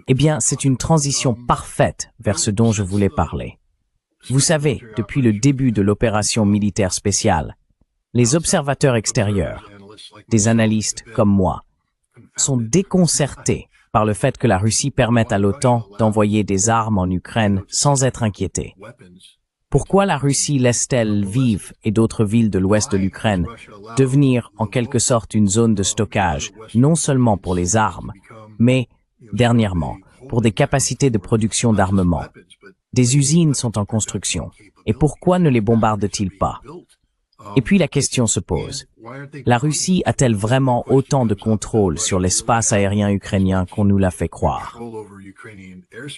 Eh bien, c'est une transition parfaite vers ce dont je voulais parler. Vous savez, depuis le début de l'opération militaire spéciale, les observateurs extérieurs, des analystes comme moi, sont déconcertés par le fait que la Russie permette à l'OTAN d'envoyer des armes en Ukraine sans être inquiétée. Pourquoi la Russie laisse-t-elle Lviv et d'autres villes de l'ouest de l'Ukraine devenir en quelque sorte une zone de stockage, non seulement pour les armes, mais, dernièrement, pour des capacités de production d'armement? Des usines sont en construction, et pourquoi ne les bombarde-t-il pas? Et puis la question se pose, la Russie a-t-elle vraiment autant de contrôle sur l'espace aérien ukrainien qu'on nous l'a fait croire?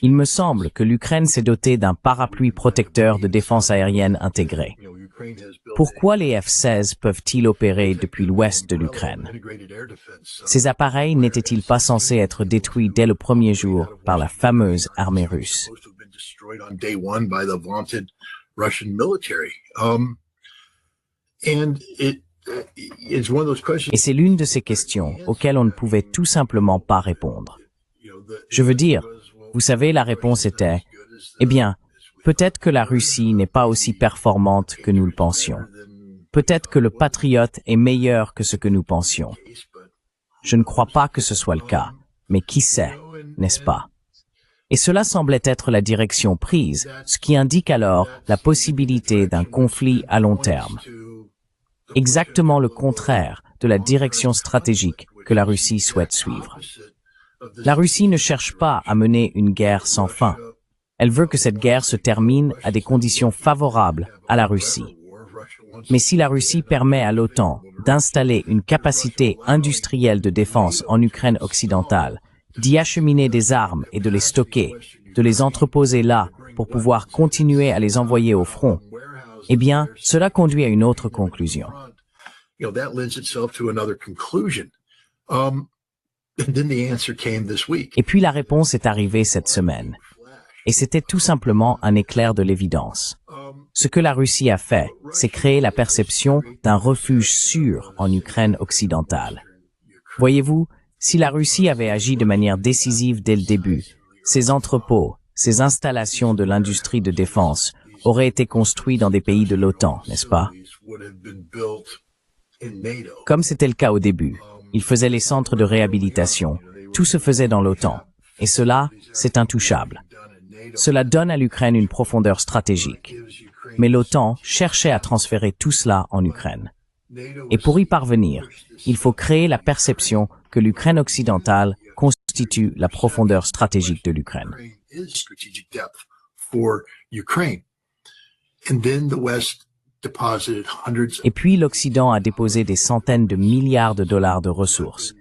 Il me semble que l'Ukraine s'est dotée d'un parapluie protecteur de défense aérienne intégré. Pourquoi les F-16 peuvent-ils opérer depuis l'ouest de l'Ukraine? Ces appareils n'étaient-ils pas censés être détruits dès le premier jour par la fameuse armée russe? Et c'est l'une de ces questions auxquelles on ne pouvait tout simplement pas répondre. Je veux dire, vous savez, la réponse était, eh bien, peut-être que la Russie n'est pas aussi performante que nous le pensions. Peut-être que le Patriot est meilleur que ce que nous pensions. Je ne crois pas que ce soit le cas, mais qui sait, n'est-ce pas? Et cela semblait être la direction prise, ce qui indique alors la possibilité d'un conflit à long terme. Exactement le contraire de la direction stratégique que la Russie souhaite suivre. La Russie ne cherche pas à mener une guerre sans fin. Elle veut que cette guerre se termine à des conditions favorables à la Russie. Mais si la Russie permet à l'OTAN d'installer une capacité industrielle de défense en Ukraine occidentale, d'y acheminer des armes et de les stocker, de les entreposer là pour pouvoir continuer à les envoyer au front, eh bien, cela conduit à une autre conclusion. Et puis la réponse est arrivée cette semaine. Et c'était tout simplement un éclair de l'évidence. Ce que la Russie a fait, c'est créer la perception d'un refuge sûr en Ukraine occidentale. Voyez-vous, si la Russie avait agi de manière décisive dès le début, ses entrepôts, ses installations de l'industrie de défense auraient été construits dans des pays de l'OTAN, n'est-ce pas? Comme c'était le cas au début, ils faisaient les centres de réhabilitation, tout se faisait dans l'OTAN, et cela, c'est intouchable. Cela donne à l'Ukraine une profondeur stratégique. Mais l'OTAN cherchait à transférer tout cela en Ukraine. Et pour y parvenir, il faut créer la perception que l'Ukraine occidentale constitue la profondeur stratégique de l'Ukraine. Et puis l'Occident a déposé des centaines de milliards de dollars de ressources.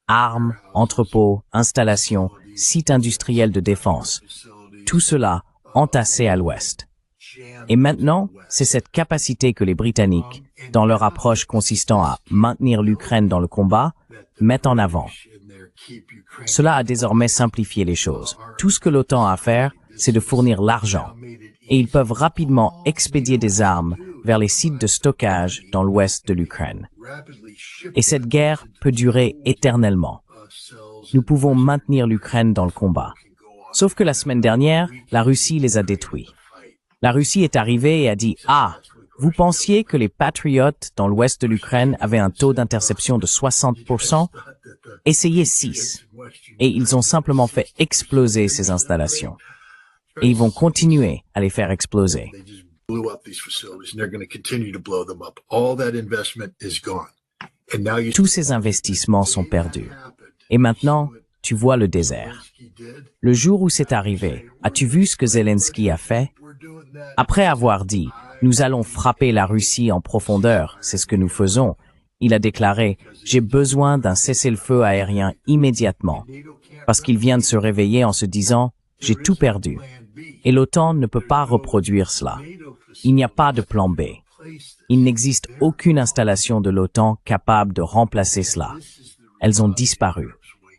Armes, entrepôts, installations, sites industriels de défense. Tout cela entassé à l'Ouest. Et maintenant, c'est cette capacité que les Britanniques, dans leur approche consistant à maintenir l'Ukraine dans le combat, mettent en avant. Cela a désormais simplifié les choses. Tout ce que l'OTAN a à faire, c'est de fournir l'argent. Et ils peuvent rapidement expédier des armes vers les sites de stockage dans l'ouest de l'Ukraine. Et cette guerre peut durer éternellement. Nous pouvons maintenir l'Ukraine dans le combat. Sauf que la semaine dernière, la Russie les a détruits. La Russie est arrivée et a dit « Ah, vous pensiez que les Patriotes dans l'ouest de l'Ukraine avaient un taux d'interception de 60%? Essayez 6. » Et ils ont simplement fait exploser ces installations. Et ils vont continuer à les faire exploser. Tous ces investissements sont perdus. Et maintenant, tu vois le désert. Le jour où c'est arrivé, as-tu vu ce que Zelensky a fait? Après avoir dit « Nous allons frapper la Russie en profondeur, c'est ce que nous faisons », il a déclaré « J'ai besoin d'un cessez-le-feu aérien immédiatement », parce qu'il vient de se réveiller en se disant « J'ai tout perdu ». Et l'OTAN ne peut pas reproduire cela. Il n'y a pas de plan B. Il n'existe aucune installation de l'OTAN capable de remplacer cela. Elles ont disparu.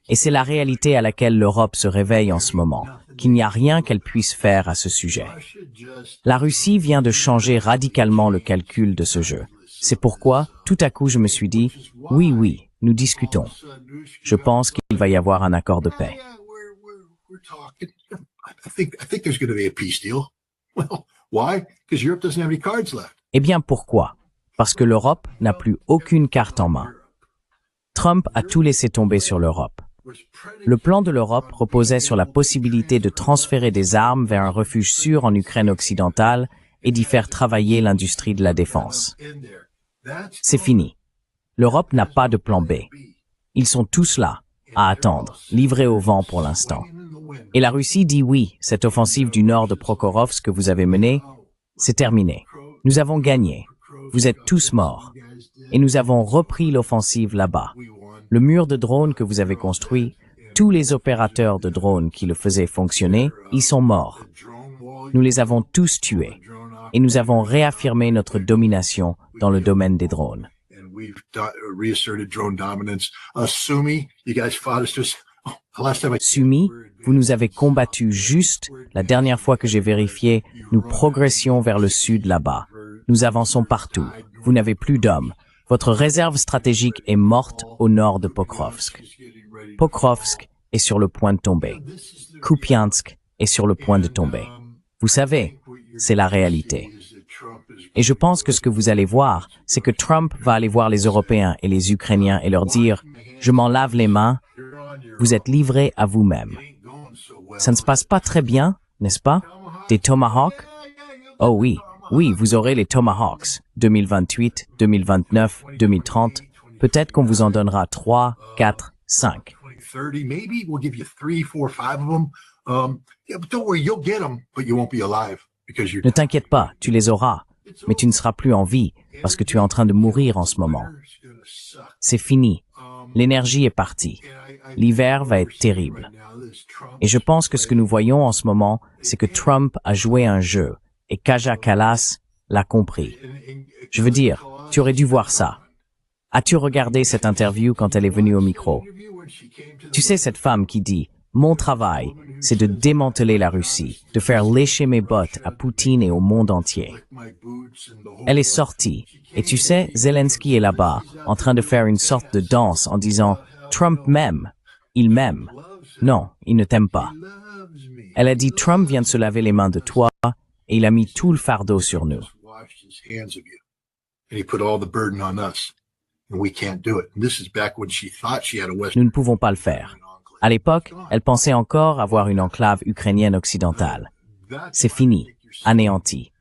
Et c'est la réalité à laquelle l'Europe se réveille en ce moment, qu'il n'y a rien qu'elle puisse faire à ce sujet. La Russie vient de changer radicalement le calcul de ce jeu. C'est pourquoi, tout à coup, je me suis dit, oui, nous discutons. Je pense qu'il va y avoir un accord de paix. We're talking. I think there's going to be a peace deal. Well, why? Because Europe doesn't have any cards left. Eh bien, pourquoi? Parce que l'Europe n'a plus aucune carte en main. Trump a tout laissé tomber sur l'Europe. Le plan de l'Europe reposait sur la possibilité de transférer des armes vers un refuge sûr en Ukraine occidentale et d'y faire travailler l'industrie de la défense. C'est fini. L'Europe n'a pas de plan B. Ils sont tous là, à attendre, livrés au vent pour l'instant. Et la Russie dit oui, cette offensive du nord de Prokhorovsk que vous avez menée, c'est terminé. Nous avons gagné. Vous êtes tous morts. Et nous avons repris l'offensive là-bas. Le mur de drones que vous avez construit, tous les opérateurs de drones qui le faisaient fonctionner, ils sont morts. Nous les avons tous tués. Et nous avons réaffirmé notre domination dans le domaine des drones. Sumy, vous nous avez combattus juste, la dernière fois que j'ai vérifié, nous progressions vers le sud là-bas. Nous avançons partout. Vous n'avez plus d'hommes. Votre réserve stratégique est morte au nord de Pokrovsk. Pokrovsk est sur le point de tomber. Kupiansk est sur le point de tomber. Vous savez, c'est la réalité. Et je pense que ce que vous allez voir, c'est que Trump va aller voir les Européens et les Ukrainiens et leur dire « Je m'en lave les mains, vous êtes livrés à vous-même. » Ça ne se passe pas très bien, n'est-ce pas? Des Tomahawks? Oh oui, oui, vous aurez les Tomahawks, 2028, 2029, 2030. Peut-être qu'on vous en donnera 3, 4, 5. Ne t'inquiète pas, tu les auras, mais tu ne seras plus en vie parce que tu es en train de mourir en ce moment. C'est fini. L'énergie est partie. L'hiver va être terrible. Et je pense que ce que nous voyons en ce moment, c'est que Trump a joué un jeu et Kaja Kallas l'a compris. Je veux dire, tu aurais dû voir ça. As-tu regardé cette interview quand elle est venue au micro? Tu sais cette femme qui dit « Mon travail, c'est de démanteler la Russie, de faire lécher mes bottes à Poutine et au monde entier. » Elle est sortie, et tu sais, Zelensky est là-bas, en train de faire une sorte de danse en disant « Trump m'aime, il m'aime. » Non, il ne t'aime pas. Elle a dit « Trump vient de se laver les mains de toi, et il a mis tout le fardeau sur nous. » Nous ne pouvons pas le faire. À l'époque, elle pensait encore avoir une enclave ukrainienne occidentale. C'est fini, anéanti.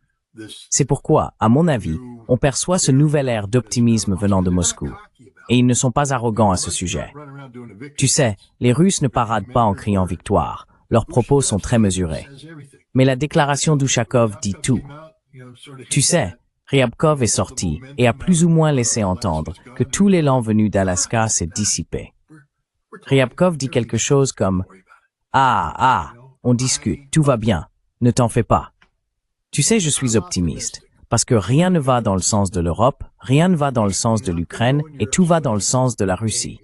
C'est pourquoi, à mon avis, on perçoit ce nouvel air d'optimisme venant de Moscou. Et ils ne sont pas arrogants à ce sujet. Tu sais, les Russes ne paradent pas en criant victoire. Leurs propos sont très mesurés. Mais la déclaration d'Ushakov dit tout. Tu sais, Ryabkov est sorti et a plus ou moins laissé entendre que tout l'élan venu d'Alaska s'est dissipé. Ryabkov dit quelque chose comme « Ah, on discute, tout va bien, ne t'en fais pas. » Tu sais, je suis optimiste, parce que rien ne va dans le sens de l'Europe, rien ne va dans le sens de l'Ukraine, et tout va dans le sens de la Russie.